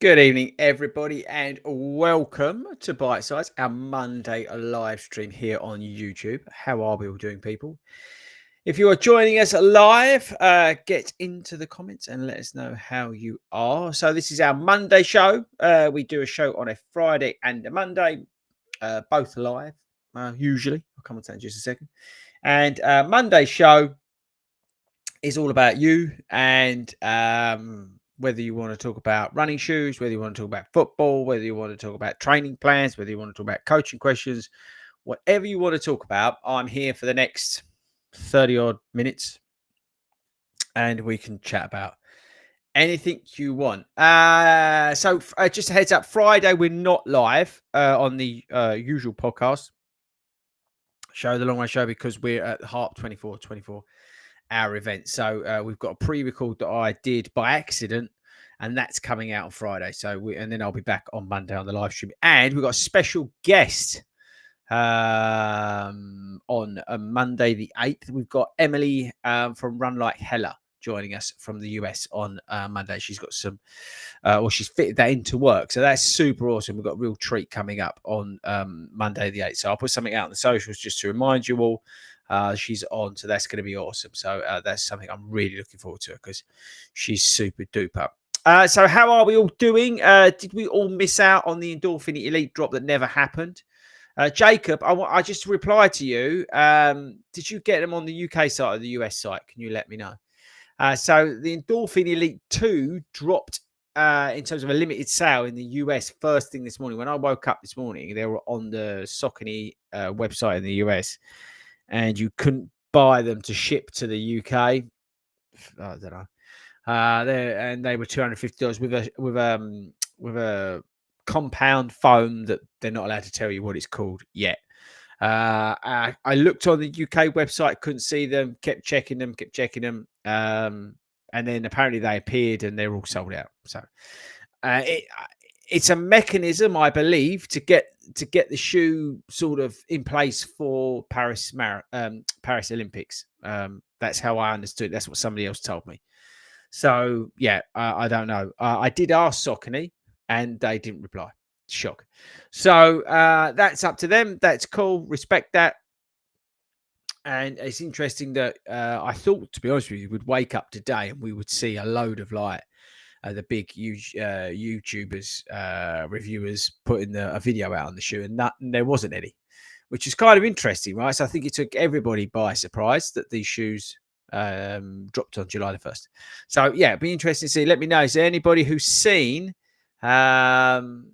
Good evening, everybody, and welcome to Bite Size, our Monday live stream here on YouTube. How are we all doing, people? If you are joining us live, get into the comments and let us know how you are. So this is our Monday show. We do a show on a Friday and a Monday, both live, usually. I'll come on to that in just a second. And Monday show is all about you and whether you want to talk about running shoes, whether you want to talk about football, whether you want to talk about training plans, whether you want to talk about coaching questions, whatever you want to talk about, I'm here for the next 30 odd minutes and we can chat about anything you want. So just a heads up, Friday we're not live on the usual podcast show, the long run show, because we're at the Harp 24 hour event. So we've got a pre-record that I did by accident, and that's coming out on Friday. And then I'll be back on Monday on the live stream. And we've got a special guest on Monday the 8th. We've got Emily from Run Like Hella joining us from the US on Monday. She's got some, she's fitted that into work. So that's super awesome. We've got a real treat coming up on Monday the 8th. So I'll put something out on the socials just to remind you all. She's on, so that's going to be awesome. So that's something I'm really looking forward to because she's super duper. So how are we all doing? Did we all miss out on the Endorphin Elite drop that never happened? Jacob, I just replied to you. Did you get them on the UK site or the US site? Can you let me know? So the Endorphin Elite 2 dropped in terms of a limited sale in the US first thing this morning. When I woke up this morning, they were on the Saucony website in the US. And you couldn't buy them to ship to the UK. I don't know. They were $250 with a compound foam that they're not allowed to tell you what it's called yet. I looked on the UK website, couldn't see them. Kept checking them. And then apparently they appeared and they're all sold out. So it's a mechanism, I believe, to get the shoe sort of in place for Paris Olympics. That's how I understood. That's what somebody else told me. So yeah, I don't know. I did ask Saucony and they didn't reply. Shock. So that's up to them. That's cool. Respect that. And it's interesting that I thought, to be honest with you, we'd wake up today and we would see a load of the big YouTubers, reviewers putting a video out on the shoe, and there wasn't any, which is kind of interesting, right? So I think it took everybody by surprise that these shoes dropped on July the 1st. So yeah, it'd be interesting to see. Let me know. Is there anybody who's seen something?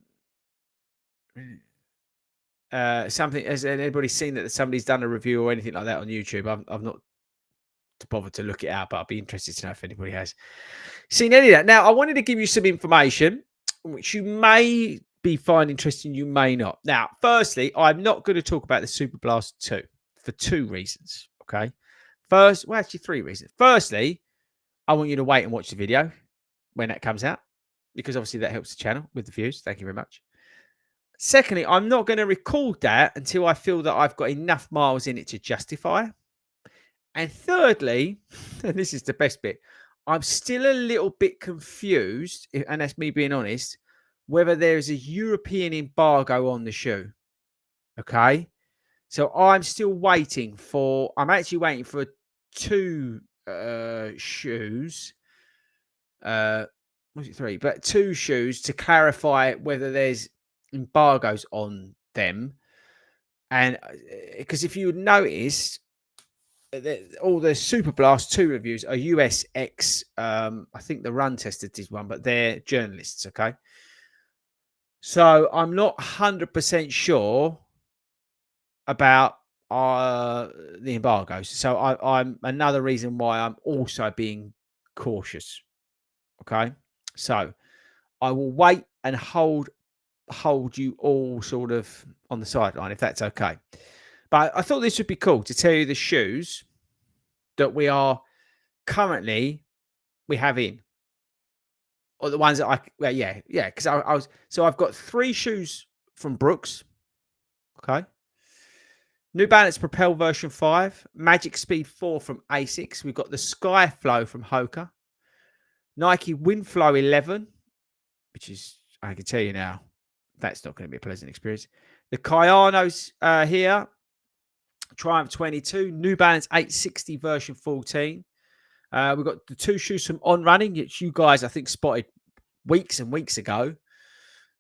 Has anybody seen that somebody's done a review or anything like that on YouTube? I've not bothered to look it out, but I'd be interested to know if anybody has seen any of that. Now, I wanted to give you some information which you may find interesting, you may not. Now, firstly, I'm not going to talk about the Super Blast 2 for two reasons. Okay, actually three reasons. Firstly, I want you to wait and watch the video when that comes out, because obviously that helps the channel with the views. Thank you very much. Secondly, I'm not going to record that until I feel that I've got enough miles in it to justify. And thirdly, and this is the best bit, I'm still a little bit confused, and that's me being honest, whether there's a European embargo on the shoe. Okay? So I'm actually waiting for two shoes. Was it three? But two shoes to clarify whether there's embargoes on them. And because if you noticed, all the Super Blast 2 reviews are USX. I think the Run Tester did one, but they're journalists, okay? So I'm not 100% sure about the embargoes. So I'm another reason why I'm also being cautious, okay? So I will wait and hold you all sort of on the sideline, if that's okay. But I thought this would be cool to tell you the shoes that we have in, or the ones that because I've got three shoes from Brooks, okay. New Balance Propel version 5, Magic Speed 4 from Asics. We've got the Sky Flow from Hoka, Nike Windflow 11, which is, I can tell you now, that's not going to be a pleasant experience. The Kayanos here, Triumph 22, New Balance 860 version 14. We've got the 2 shoes from On Running, which you guys, I think, spotted weeks and weeks ago.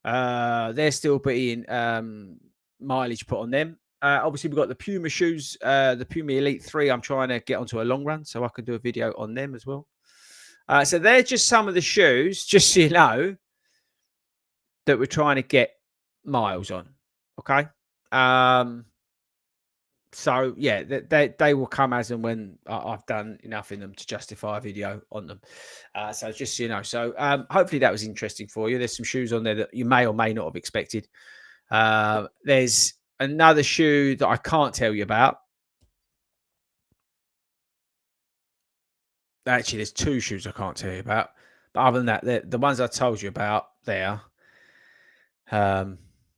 They're still being mileage put on them. Obviously, we've got the Puma shoes, the Puma Elite 3. I'm trying to get onto a long run, so I can do a video on them as well. So they're just some of the shoes, just so you know, that we're trying to get miles on. Okay. So yeah, they will come as and when I've done enough in them to justify a video on them. So just so you know, so hopefully that was interesting for you. There's some shoes on there that you may or may not have expected. There's another shoe that I can't tell you about. Actually, there's 2 shoes I can't tell you about. But other than that, the ones I told you about there.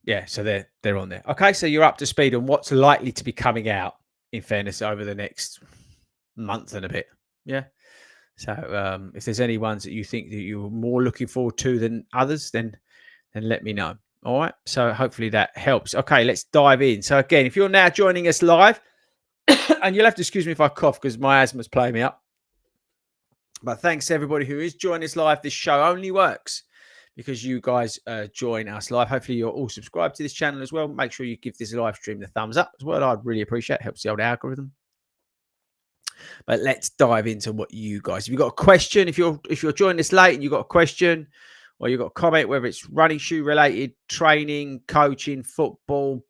Yeah, so they're on there. Okay, so you're up to speed on what's likely to be coming out, in fairness, over the next month and a bit. Yeah. So if there's any ones that you think that you're more looking forward to than others, then let me know. All right. So hopefully that helps. Okay, let's dive in. So again, if you're now joining us live, and you'll have to excuse me if I cough because my asthma's playing me up. But thanks to everybody who is joining us live. This show only works because you guys join us live. Hopefully you're all subscribed to this channel as well. Make sure you give this live stream the thumbs up as well. I'd really appreciate it. Helps the old algorithm. But let's dive into what you guys. If you've got a question, if you're joining us late and you've got a question or you've got a comment, whether it's running shoe related, training, coaching, football,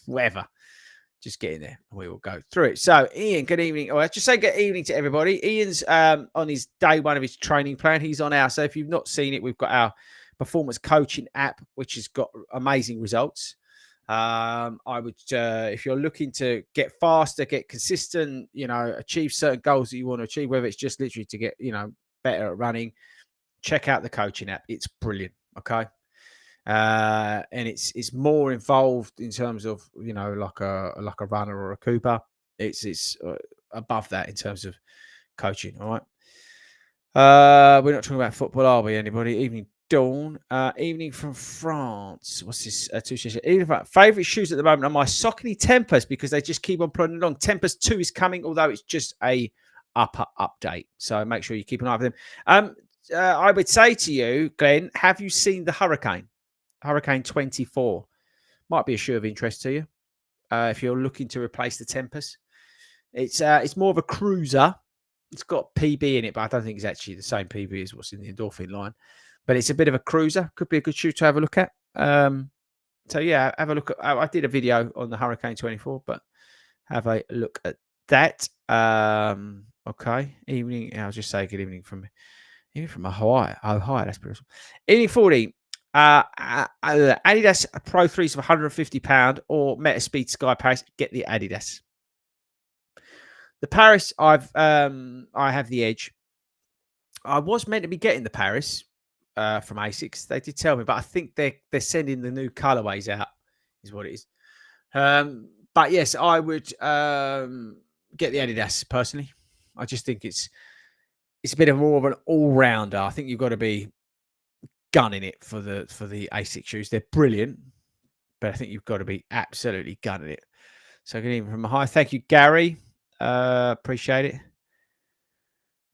whatever, just get in there and we will go through it. So Ian, good evening. Or just say good evening to everybody. Ian's on his day 1 of his training plan. He's on our, so if you've not seen it, we've got our performance coaching app, which has got amazing results. I would, if you're looking to get faster, get consistent, achieve certain goals that you want to achieve, whether it's just literally to get, better at running, check out the coaching app. It's brilliant. Okay. And it's more involved in terms of, like a runner or a Cooper. It's above that in terms of coaching. All right. We're not talking about football, are we? Anybody? Evening Dawn. Evening from France. What's this? Favorite shoes at the moment are my Saucony Tempest because they just keep on plodding along. Tempest 2 is coming, although it's just a upper update. So make sure you keep an eye for them. I would say to you, Glenn, have you seen the Hurricane 24? Might be a shoe of interest to you if you're looking to replace the Tempest. It's more of a cruiser. It's got PB in it, but I don't think it's actually the same PB as what's in the Endorphin line. But it's a bit of a cruiser. Could be a good shoe to have a look at. So yeah, have a look at. I did a video on the Hurricane 24, but have a look at that. Okay. Evening. I'll just say good evening from Hawaii. Ohio. That's pretty awesome. Evening 40. Adidas Pro 3s of £150 or Metaspeed Sky Paris. Get the Adidas. The Paris, I have the Edge. I was meant to be getting the Paris from ASICS. They did tell me, but I think they're sending the new colorways out, is what it is. But yes, I would get the Adidas personally. I just think it's a bit of more of an all-rounder. I think you've got to be gunning it for the ASICS shoes. They're brilliant, but I think you've got to be absolutely gunning it. So good evening from Mahai. Thank you, Gary. Appreciate it.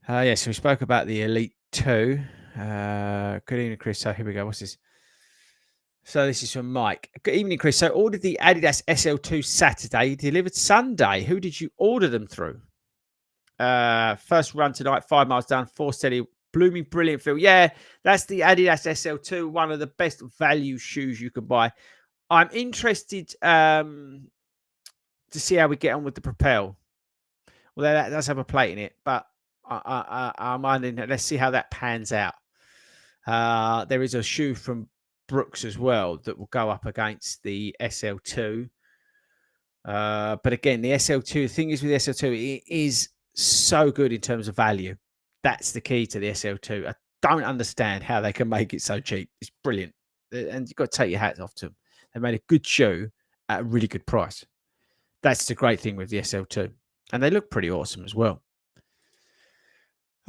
Yes, we spoke about the Elite 2. Good evening, Chris. So here we go. What's this? So this is from Mike. Good evening, Chris. So ordered the Adidas SL2 Saturday, delivered Sunday. Who did you order them through? First run tonight, 5 miles down, 4 steady, blooming brilliant feel. Yeah, that's the Adidas SL2, one of the best value shoes you can buy. I'm interested to see how we get on with the Propel. Well, that does have a plate in it, but I'm wondering, let's see how that pans out. There is a shoe from Brooks as well that will go up against the SL2. But again, the SL2, the thing is with the SL2, it is so good in terms of value. That's the key to the SL2. I don't understand how they can make it so cheap. It's brilliant. And you've got to take your hats off to them. They made a good shoe at a really good price. That's the great thing with the SL2. And they look pretty awesome as well.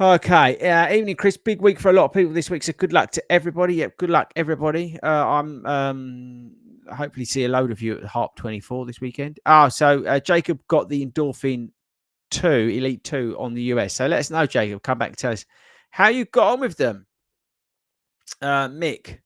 Okay. Evening, Chris. Big week for a lot of people this week. So good luck to everybody. Yeah, good luck, everybody. I'm hopefully see a load of you at Harp 24 this weekend. So Jacob got the Endorphin 2, Elite 2 on the US. So let us know, Jacob. Come back and tell us how you got on with them. Mick.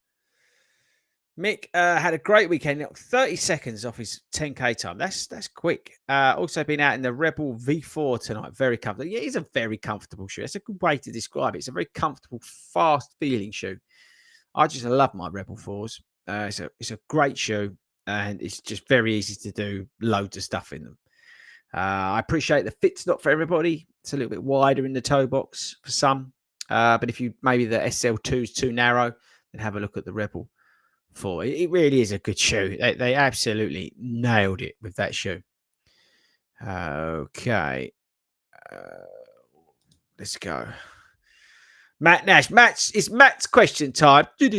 Mick had a great weekend. 30 seconds off his 10K time. That's quick. Also been out in the Rebel V4 tonight. Very comfortable. Yeah, it's a very comfortable shoe. That's a good way to describe it. It's a very comfortable, fast feeling shoe. I just love my Rebel 4s. It's a great shoe, and it's just very easy to do loads of stuff in them. I appreciate the fit's not for everybody. It's a little bit wider in the toe box for some. But if you maybe the SL2 is too narrow, then have a look at the Rebel 4. It really is a good shoe. They absolutely nailed it with that shoe. Okay. Let's go. Matt Nash. It's Matt's question time. Can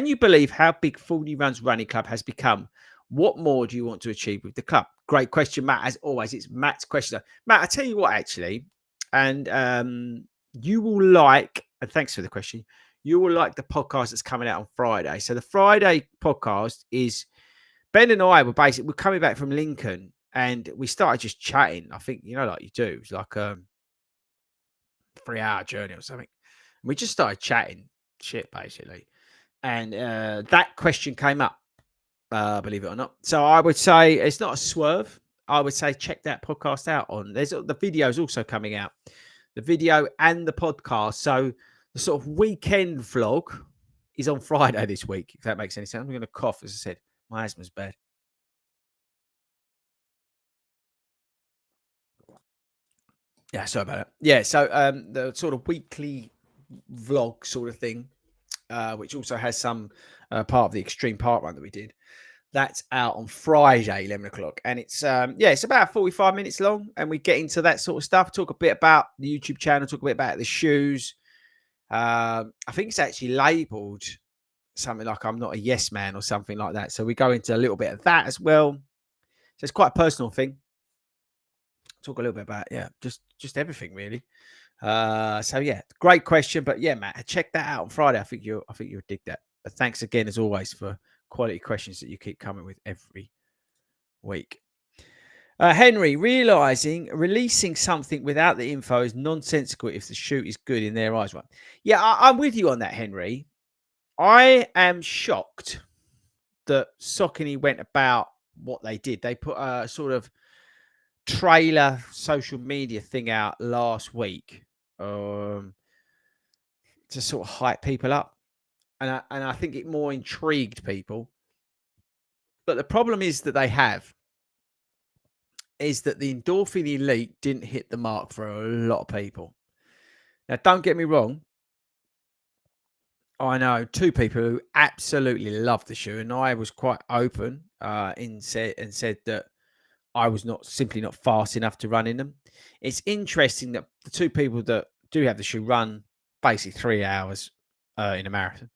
you believe how big 40 Runs Running Club has become? What more do you want to achieve with the club? Great question, Matt. As always, it's Matt's question. Matt, I tell you what, actually, and you will like, and thanks for the question, you will like the podcast that's coming out on Friday. So the Friday podcast is Ben and I we're coming back from Lincoln, and we started just chatting. I think, like you do. It's like 3-hour journey or something. And we just started chatting shit, basically. And that question came up, believe it or not. So I would say it's not a swerve. I would say check that podcast out there's the video is also coming out, the video and the podcast. So the sort of weekend vlog is on Friday this week, if that makes any sense. I'm going to cough, as I said. My asthma's bad. Yeah, sorry about that. Yeah, so the sort of weekly vlog sort of thing, which also has some part of the extreme park run that we did. That's out on Friday, 11 o'clock. And it's, it's about 45 minutes long. And we get into that sort of stuff, talk a bit about the YouTube channel, talk a bit about the shoes. I think it's actually labeled something like I'm not a yes man or something like that. So we go into a little bit of that as well. So it's quite a personal thing. Talk a little bit about, just everything really. So yeah, great question. But yeah, Matt, check that out on Friday. I think you'll dig that. But thanks again, as always, for quality questions that you keep coming with every week. Henry, releasing something without the info is nonsensical if the shoot is good in their eyes, right? Yeah, I'm with you on that, Henry. I am shocked that Saucony went about what they did. They put a sort of trailer social media thing out last week to sort of hype people up. And I think it more intrigued people. But the problem is that the Endorphin Elite didn't hit the mark for a lot of people. Now, don't get me wrong. I know 2 people who absolutely loved the shoe, and I was quite open and said that I was simply not fast enough to run in them. It's interesting that the 2 people that do have the shoe run basically 3 hours in a marathon.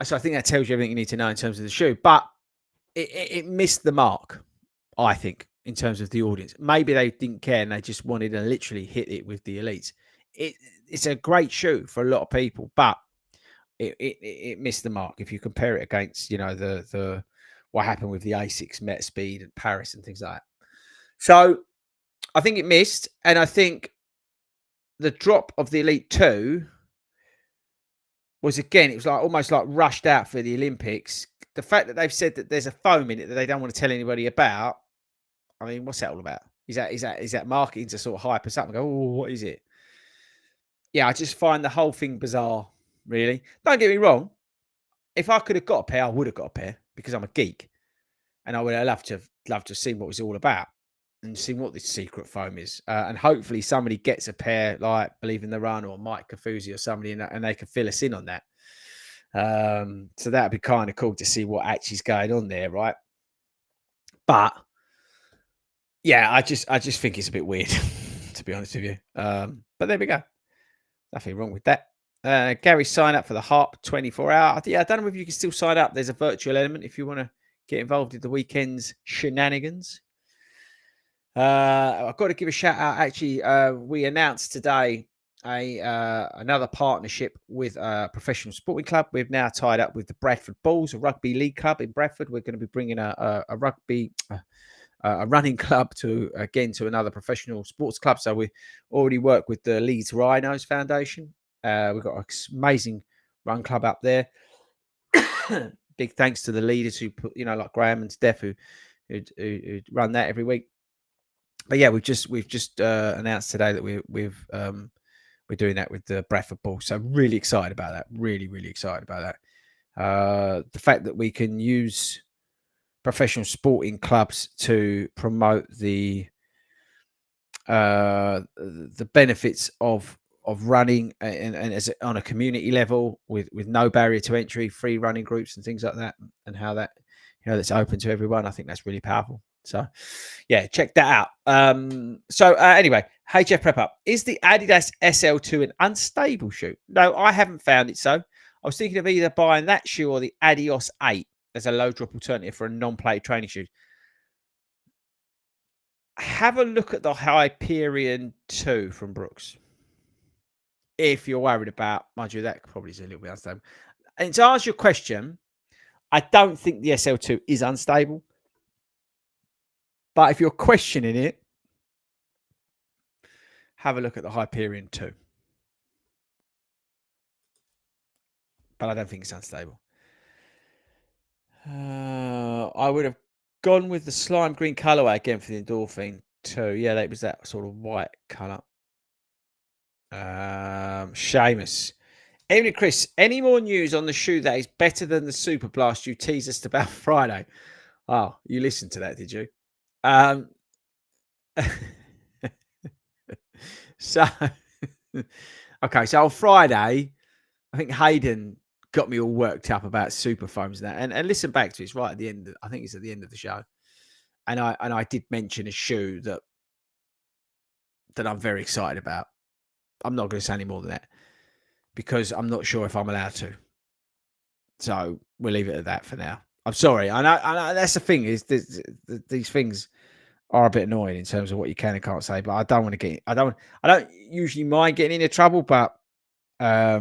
So I think that tells you everything you need to know in terms of the shoe. But it missed the mark, I think, in terms of the audience. Maybe they didn't care and they just wanted to literally hit it with the Elites. It's a great shoe for a lot of people, but it missed the mark if you compare it against, the what happened with the Asics, Met Speed, and Paris and things like that. So I think it missed, and I think the drop of the Elite 2 was, again, it was like almost like rushed out for the Olympics. The fact that they've said that there's a foam in it that they don't want to tell anybody about. I mean, what's that all about? Is that marketing to sort of hype us up and go, oh, what is it? Yeah, I just find the whole thing bizarre, really. Don't get me wrong. If I could have got a pair, I would have got a pair because I'm a geek. And I would have loved to have seen what it was all about and seen what this secret foam is. And hopefully somebody gets a pair like Believe in the Run or Mike Kafuzi or somebody, and they can fill us in on that. So that'd be kind of cool to see what actually is going on there, right? But yeah, I just think it's a bit weird, to be honest with you. But there we go. Nothing wrong with that. Gary, sign up for the Harp 24-hour. Yeah, I don't know if you can still sign up. There's a virtual element if you want to get involved in the weekend's shenanigans. I've got to give a shout out. Actually, we announced today another partnership with a professional sporting club. We've now tied up with the Bradford Bulls, a rugby league club in Bradford. We're going to be bringing a rugby a running club to another professional sports club. So we already work with the Leeds Rhinos Foundation. We've got an amazing run club up there. Big thanks to the leaders who put, like Graham and Steph, who run that every week. But yeah, we've just announced today that we're doing that with the Bradford Ball. So I'm really excited about that. Really, really excited about that. The fact that we can use professional sporting clubs to promote the benefits of running and as on a community level with no barrier to entry, free running groups and things like that, and how that that's open to everyone. I think that's really powerful. So yeah, check that out. Anyway, hey Jeff Prep Up, is the Adidas SL2 an unstable shoe? No, I haven't found it. So I was thinking of either buying that shoe or the Adios 8 as a low drop alternative for a non-play training shoe. Have a look at the Hyperion 2 from Brooks. If you're worried about, mind you, that probably is a little bit unstable. And to answer your question, I don't think the SL2 is unstable. But if you're questioning it, have a look at the Hyperion 2. But I don't think it's unstable. I would have gone with the slime green colorway again for the Endorphin 2. Yeah, that was that sort of white color. Seamus. Evening, Chris. Any more news on the shoe that is better than the Super Blast you teased us about Friday? Oh, you listened to that, did you? So, okay. So on Friday, I think Hayden got me all worked up about super foams and that. And listen back to it. It's right at the end. I think it's at the end of the show. And I did mention a shoe that I'm very excited about. I'm not going to say any more than that because I'm not sure if I'm allowed to. So we'll leave it at that for now. I'm sorry. I know that's the thing is these things are a bit annoying in terms of what you can and can't say. But I don't want to get. I don't usually mind getting into trouble, but yeah,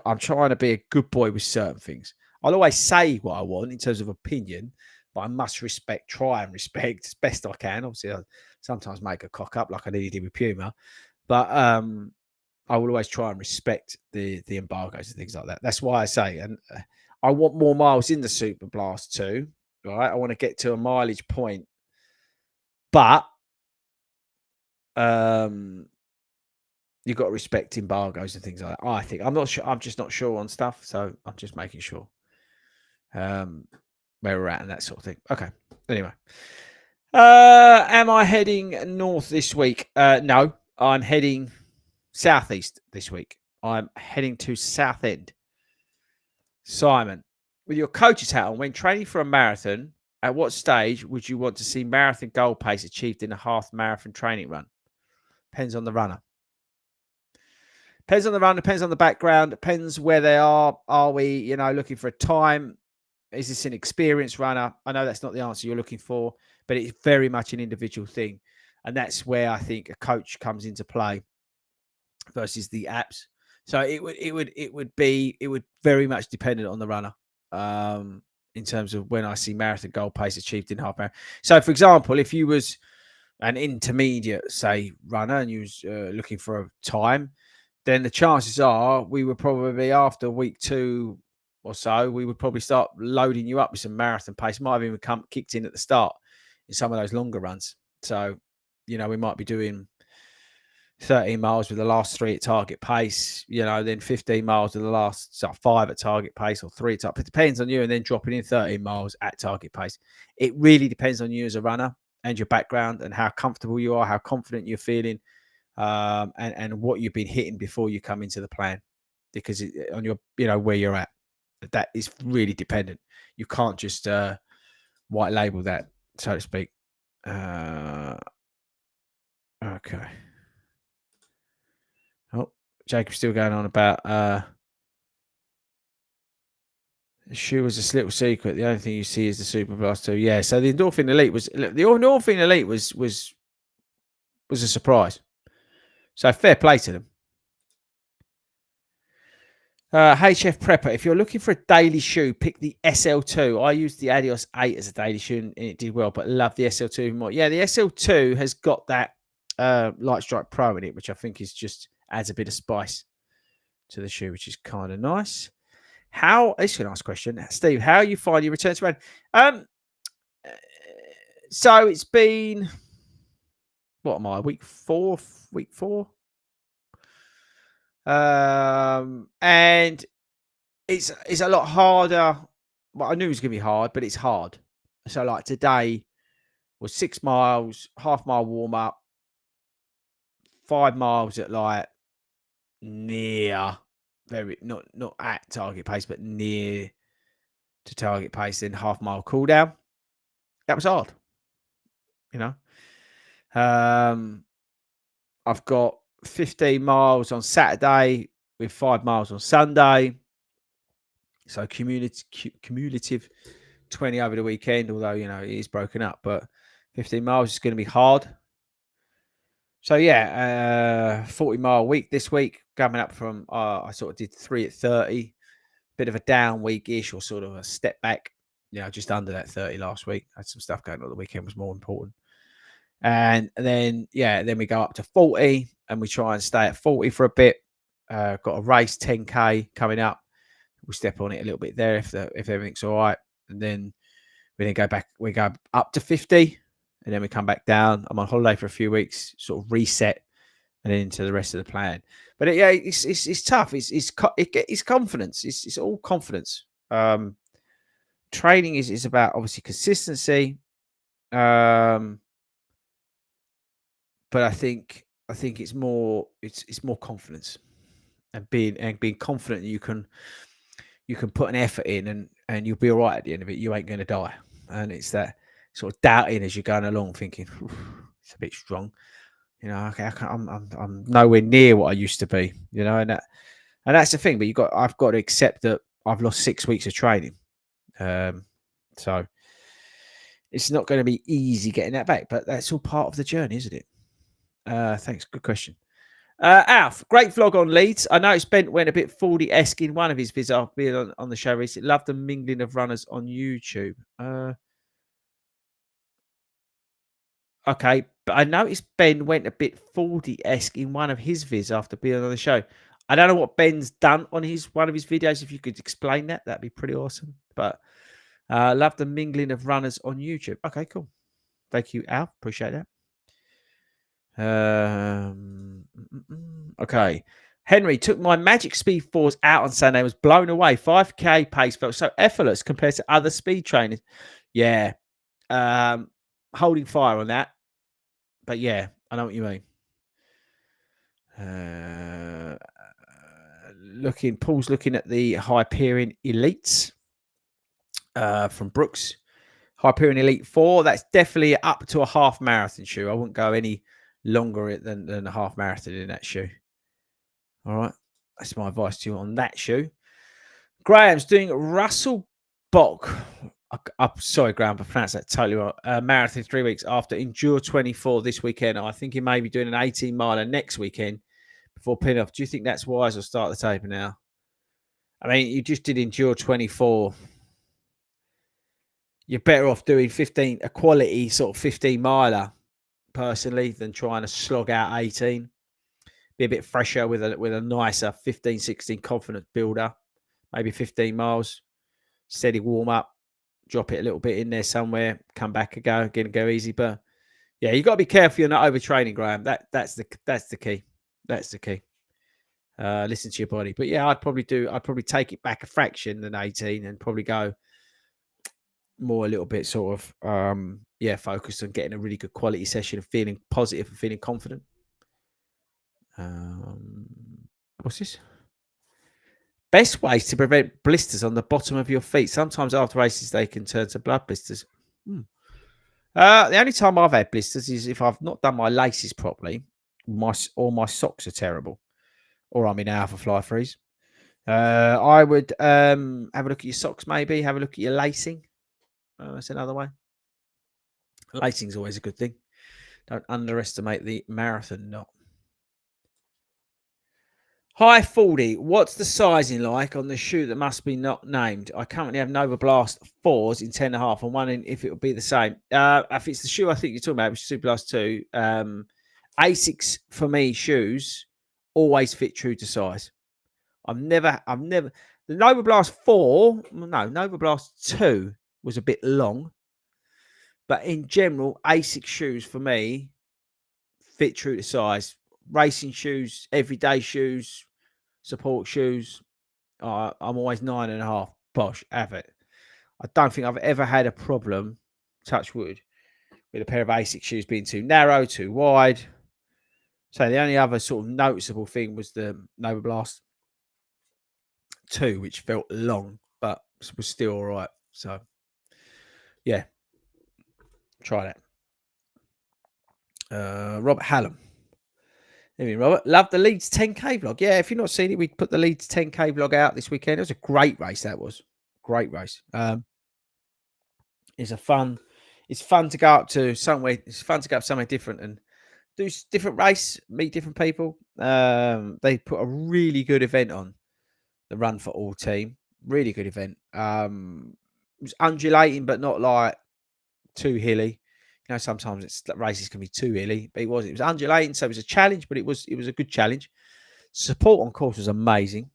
I'm trying to be a good boy with certain things. I'll always say what I want in terms of opinion, but I must try and respect as best I can. Obviously, I sometimes make a cock up like I nearly did with Puma, but I will always try and respect the embargoes and things like that. That's why I say, and I want more miles in the Super Blast too. Right, I want to get to a mileage point, but you've got to respect embargoes and things like that. I think I'm not sure. I'm just not sure on stuff, so I'm just making sure where we're at and that sort of thing. Okay. Anyway, am I heading north this week? No, I'm heading southeast this week. I'm heading to Southend. Simon, with your coach's hat on, when training for a marathon, at what stage would you want to see marathon goal pace achieved in a half marathon training run? Depends on the runner. Depends on the run, depends on the background, depends where they are. Are we, looking for a time? Is this an experienced runner? I know that's not the answer you're looking for, but it's very much an individual thing. And that's where I think a coach comes into play versus the apps. So it would very much dependent on the runner in terms of when I see marathon goal pace achieved in half marathon. So for example, if you was an intermediate, say, runner and you was looking for a time, then the chances are we would probably after week 2 or so, we would probably start loading you up with some marathon pace. Might have even kicked in at the start in some of those longer runs. So, we might be doing 13 miles with the last 3 at target pace, then 15 miles with the last 5 at target pace or 3 at target. It depends on you, and then dropping in 13 miles at target pace. It really depends on you as a runner and your background and how comfortable you are, how confident you're feeling. And what you've been hitting before you come into the plan, because on your, where you're at, that is really dependent. You can't just white label that, so to speak. Okay. Oh, Jacob's still going on about The shoe was a little secret. The only thing you see is the Super Blast 2. Yeah, so the Endorphin Elite was a surprise. So fair play to them. HF Prepper, if you're looking for a daily shoe, pick the SL2. I used the Adios 8 as a daily shoe and it did well, but love the SL2 even more. Yeah, the SL2 has got that Light Strike Pro in it, which I think is just adds a bit of spice to the shoe, which is kind of nice. This is a nice question, Steve. How you find your return to running? So it's been what am I? Week four. And it's a lot harder. Well, I knew it was gonna be hard, but it's hard. So like today was 6 miles, half mile warm up, 5 miles at like near very not at target pace, but near to target pace, then half mile cool down. That was hard, you know. I've got 15 miles on Saturday with 5 miles on Sunday. So cumulative 20 over the weekend, although, you know, it is broken up, but 15 miles is going to be hard. So, yeah, 40-mile week this week, coming up from, I sort of did 3 at 30, bit of a down week-ish or sort of a step back, you know, just under that 30 last week. I had some stuff going on the weekend was more important. And then, then we go up to 40 and we try and stay at 40 for a bit. Got a race 10K coming up. We'll step on it a little bit there if everything's all right. And then we then go back, we go up to 50 and then we come back down. I'm on holiday for a few weeks, sort of reset and then into the rest of the plan. But it's tough. It's confidence. It's all confidence. Training is about obviously consistency. But I think it's more confidence and being confident that you can put an effort in and you'll be all right at the end of it. You ain't going to die. And it's that sort of doubting as you're going along, thinking it's a bit strong. You know, okay, I'm nowhere near what I used to be. You know, and that's the thing. But I've got to accept that I've lost 6 weeks of training. So it's not going to be easy getting that back. But that's all part of the journey, isn't it? Thanks. Good question. Alf, great vlog on Leeds. I noticed Bent went a bit Fordy-esque in one of his vids after being on the show recently. Love the mingling of runners on YouTube. Okay, but I noticed Ben went a bit Fordy-esque in one of his vids after being on the show. I don't know what Ben's done on one of his videos. If you could explain that, that'd be pretty awesome. But love the mingling of runners on YouTube. Okay, cool. Thank you, Alf. Appreciate that. Okay. Henry took my Magic Speed 4s out on Sunday. Was blown away. 5K pace felt so effortless compared to other speed trainers. Yeah. Holding fire on that. But yeah, I know what you mean. Paul's looking at the Hyperion Elites from Brooks. Hyperion Elite 4. That's definitely up to a half marathon shoe. I wouldn't go any longer than a half marathon in that shoe. All right. That's my advice to you on that shoe. Graham's doing Russell Bock. I'm sorry, Graham, I pronounced that totally wrong. Marathon 3 weeks after Endure 24 this weekend. I think he may be doing an 18-miler next weekend before pinning off. Do you think that's wise or start the taper now? I mean, you just did Endure 24. You're better off doing a quality sort of 15-miler personally than trying to slog out 18. Be a bit fresher with a nicer 15, 16 confidence builder. Maybe 15 miles. Steady warm up. Drop it a little bit in there somewhere. Come back and go easy. But yeah, you got to be careful you're not overtraining, Graham. That's the key. That's the key. Listen to your body. But yeah, I'd probably take it back a fraction than 18 and probably go more a little bit sort of focused on getting a really good quality session and feeling positive and feeling confident. What's this? Best ways to prevent blisters on the bottom of your feet. Sometimes after races, they can turn to blood blisters. The only time I've had blisters is if I've not done my laces properly, or my socks are terrible, or I'm in alpha fly freeze. I would have a look at your socks, maybe. Have a look at your lacing. That's another way. Lacing's always a good thing. Don't underestimate the marathon knot. Hi, Fordy. What's the sizing like on the shoe that must be not named? I currently have Nova Blast 4s in 10.5. I'm wondering if it would be the same. If it's the shoe I think you're talking about, which is Super Blast 2, Asics for me shoes always fit true to size. The Nova Blast 4, no, Nova Blast 2 was a bit long. But in general, Asics shoes for me fit true to size. Racing shoes, everyday shoes, support shoes. I'm always 9.5. Bosh, have it. I don't think I've ever had a problem, touch wood, with a pair of Asics shoes being too narrow, too wide. So the only other sort of noticeable thing was the Nova Blast 2, which felt long, but was still all right. So, yeah, try that. Robert Hallam. There Robert. Love the Leeds 10K vlog. Yeah, if you've not seen it, we put the Leeds 10K vlog out this weekend. It was a great race. That was great race. It's fun to go up to somewhere. It's fun to go up somewhere different and do different race, meet different people. They put a really good event on, the Run for All team. Really good event. It was undulating, but not like too hilly. You know, sometimes races can be too hilly, but it was undulating, so it was a challenge, but it was a good challenge. Support on course was amazing.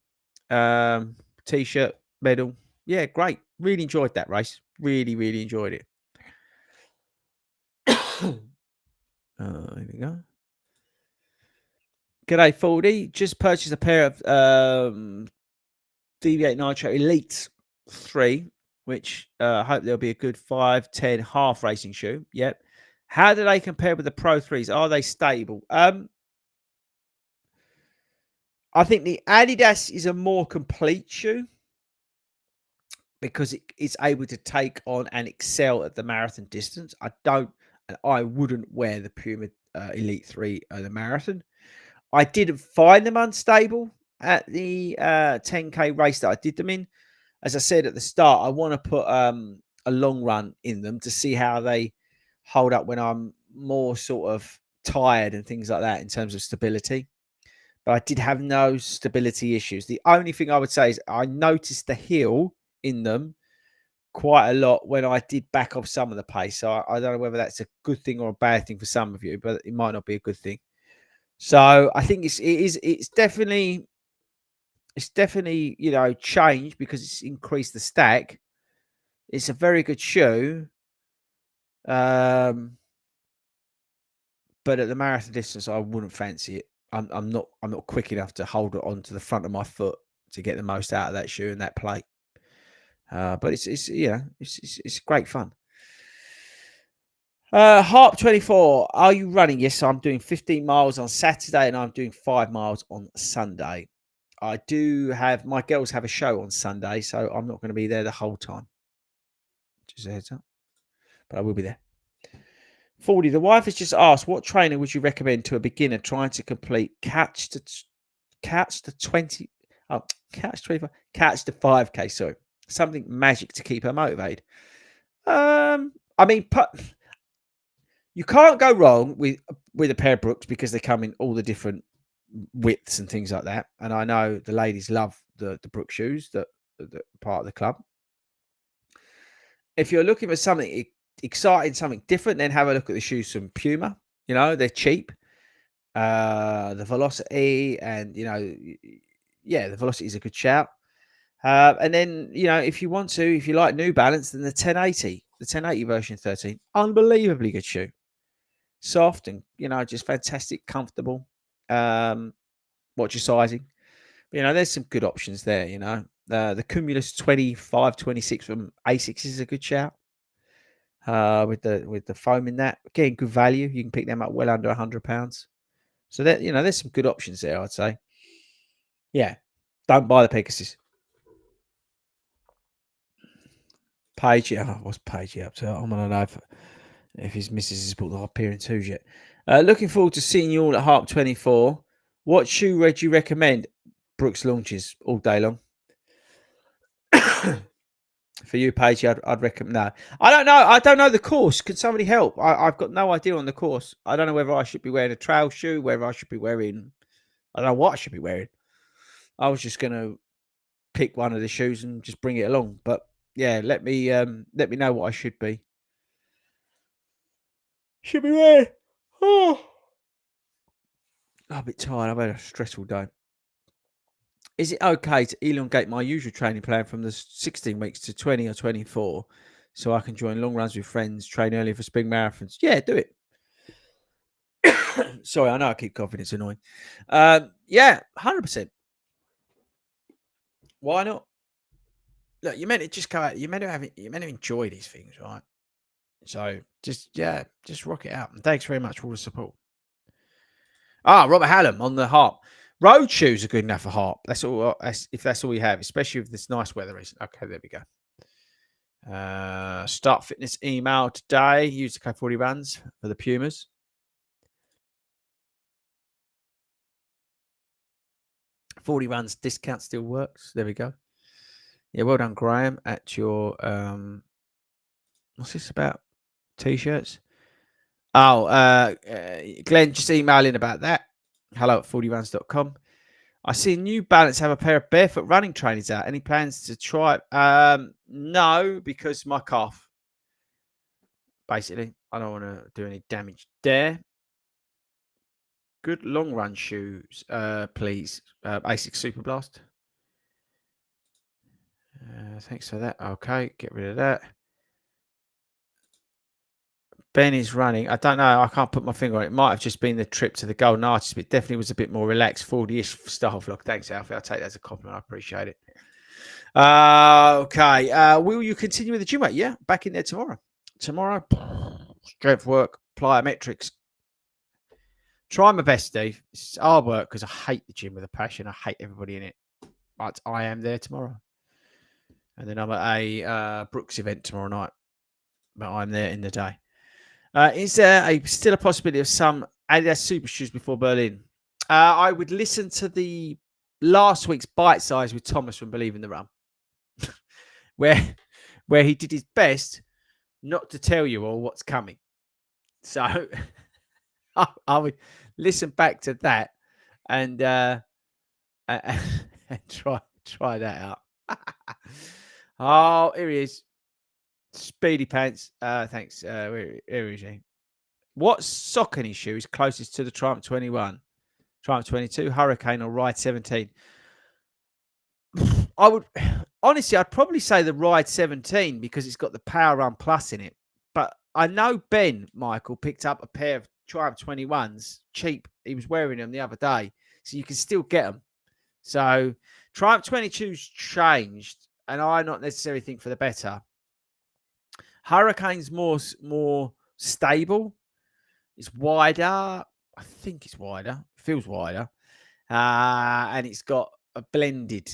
T-shirt, medal, yeah, great. Really enjoyed that race. Really enjoyed it. Here we go. G'day, Fordy. Just purchased a pair of DV8 Nitro Elite 3, which I hope there'll be a good 5-10 half racing shoe. Yep. How do they compare with the Pro 3s? Are they stable? I think the Adidas is a more complete shoe because it's able to take on and excel at the marathon distance. I wouldn't wear the Puma Elite 3 at the marathon. I didn't find them unstable at the 10K race that I did them in. As I said at the start, I want to put a long run in them to see how they hold up when I'm more sort of tired and things like that in terms of stability. But I did have no stability issues. The only thing I would say is I noticed the heel in them quite a lot when I did back off some of the pace. So I don't know whether that's a good thing or a bad thing for some of you, but it might not be a good thing. So I think it's definitely changed because it's increased the stack. It's a very good shoe. But at the marathon distance, I wouldn't fancy it. I'm not quick enough to hold it onto the front of my foot to get the most out of that shoe and that plate. But it's great fun. Harp 24. Are you running? Yes, I'm doing 15 miles on Saturday and I'm doing 5 miles on Sunday. I do have my girls have a show on Sunday, so I'm not going to be there the whole time. Just a heads up, but I will be there. 40. The wife has just asked, what trainer would you recommend to a beginner trying to complete catch the 20? Oh, catch 25, catch the 5K. Sorry, something magic to keep her motivated. I mean, you can't go wrong with a pair of Brooks because they come in all the different widths and things like that. And I know the ladies love the Brooks shoes that part of the club. If you're looking for something exciting, something different, then have a look at the shoes from Puma. You know, they're cheap. The Velocity and, the Velocity is a good shout. And then, if you like New Balance, then the 1080 version 13, unbelievably good shoe. Soft and, just fantastic, comfortable. Watch your sizing. But, there's some good options there, The Cumulus 25, 26 from Asics is a good shout. With the foam in that. Again, good value. You can pick them up well under £100. So that there's some good options there, I'd say. Yeah. Don't buy the Pegasus. Page, what's Page up to? I'm gonna know if his missus has bought the Hyperion 2s yet. Looking forward to seeing you all at Harp 24. What shoe red do you recommend? Brooks launches all day long. For you, Paige, I'd recommend. No, I don't know. I don't know the course. Can somebody help? I've got no idea on the course. I don't know whether I should be wearing a trail shoe, whether I should be wearing. I don't know what I should be wearing. I was just gonna pick one of the shoes and just bring it along. But yeah, let me know what I should be. Should be wearing. Oh, I'm a bit tired. I've had a stressful day. Is it okay to elongate my usual training plan from the 16 weeks to 20 or 24 so I can join long runs with friends, train early for spring marathons? Yeah, do it. Sorry, I know I keep coughing. It's annoying. Yeah, 100%. Why not? Look, you meant to just go out. You meant to have it. You meant to enjoy these things, right? So just rock it out. And thanks very much for all the support. Robert Hallam on the harp. Road shoes are good enough for harp. That's all. If that's all you have, especially if this nice weather is. Okay, there we go. Start fitness email today. Use the code 40 runs for the Pumas. Forty runs discount still works. There we go. Yeah, well done, Graham. At your what's this about? T-shirts. Glenn, just emailing about that. Hello at 40runs.com. I see New Balance have a pair of barefoot running trainers out. Any plans to try? No, because my calf. Basically, I don't want to do any damage there. Good long run shoes, please. Asics Super Blast. Thanks for that. Okay, get rid of that. Ben is running. I don't know. I can't put my finger on it. It might have just been the trip to the Golden Arches, but it definitely was a bit more relaxed, 40-ish style vlog. Thanks, Alfie. I'll take that as a compliment. I appreciate it. Okay. Will you continue with the gym weight? Yeah, back in there tomorrow. Tomorrow, strength work, plyometrics. Try my best, Steve. It's hard work because I hate the gym with a passion. I hate everybody in it. But I am there tomorrow. And then I'm at a Brooks event tomorrow night. But I'm there in the day. Is there still a possibility of some Adidas Super Shoes before Berlin? I would listen to the last week's BITESIZE with Thomas from Believe in the Run, where he did his best not to tell you all what's coming. So I would listen back to that and try that out. Oh, here he is. Speedy Pants. Thanks. Where is he? What Saucony shoe is closest to the Triumph 21? Triumph 22, Hurricane, or Ride 17? I would honestly, I'd probably say the Ride 17 because it's got the Power Run Plus in it. But I know Ben Michael picked up a pair of Triumph 21s cheap. He was wearing them the other day, so you can still get them. So Triumph 22's changed, and I not necessarily think for the better. Hurricane's more stable. It's wider. I think it's wider. It feels wider. And it's got a blended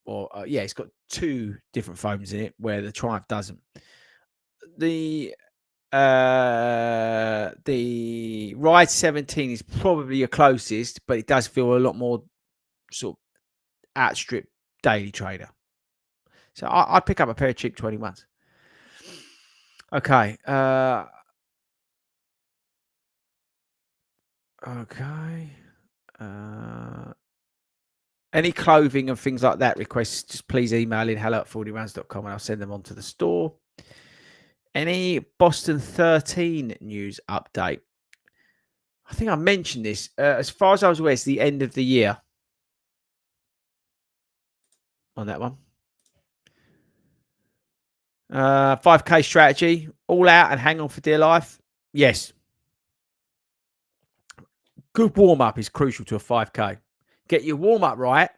it's got two different foams in it where the Triumph doesn't. The Ride 17 is probably your closest, but it does feel a lot more sort of outstrip daily trader. So I'd pick up a pair of cheap 21s. Okay. Okay. Any clothing and things like that requests, just please email in hello@40runs.com and I'll send them on to the store. Any Boston 13 news update? I think I mentioned this. As far as I was aware, it's the end of the year on that one. 5K strategy, all out and hang on for dear life. Yes. Good warm-up is crucial to a 5K. Get your warm-up right,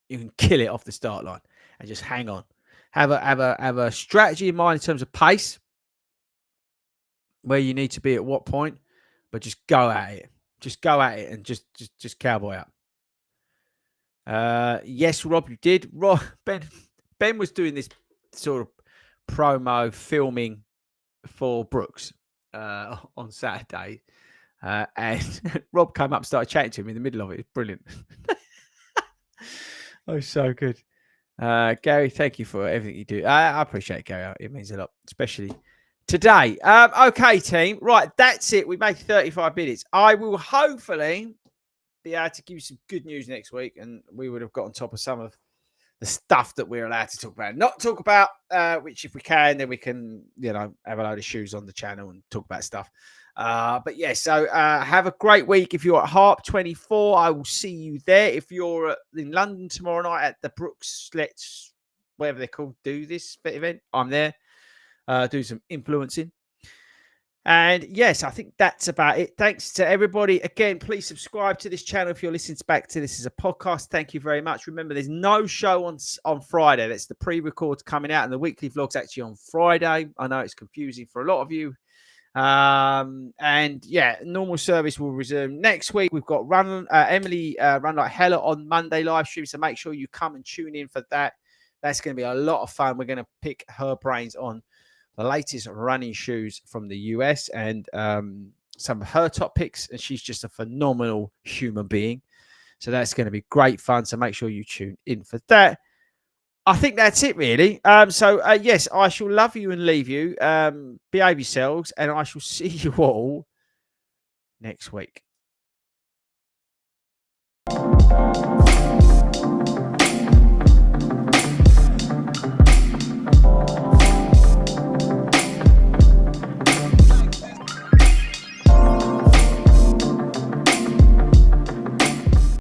you can kill it off the start line and just hang on. Have a strategy in mind in terms of pace, where you need to be at what point, but just go at it. Just go at it and just cowboy up. Yes, Rob, you did. Ben was doing this sort of promo filming for Brooks on Saturday. And Rob came up, started chatting to him in the middle of it. It's brilliant. Oh, so good. Gary, thank you for everything you do. I appreciate it, Gary. It means a lot, especially today. Okay, team. Right, that's it. We made 35 minutes. I will hopefully be able to give you some good news next week, and we would have got on top of some of the stuff that we're allowed to talk about. Not talk about, which if we can, then we can, have a load of shoes on the channel and talk about stuff. But yeah, so have a great week. If you're at Harp 24, I will see you there. If you're in London tomorrow night at the Brooks, whatever they're called, do this event, I'm there. Do some influencing. And yes, I think that's about it. Thanks to everybody. Again, please subscribe to this channel if you're listening back to this as a podcast. Thank you very much. Remember, there's no show on Friday. That's the pre-records coming out, and the weekly vlog's actually on Friday. I know it's confusing for a lot of you. And yeah, normal service will resume next week. We've got Emily Run Like Hella on Monday live stream, so make sure you come and tune in for that. That's going to be a lot of fun. We're going to pick her brains on the latest running shoes from the US and some of her top picks. And she's just a phenomenal human being. So that's going to be great fun. So make sure you tune in for that. I think that's it, really. Yes, I shall love you and leave you. Behave yourselves, and I shall see you all next week.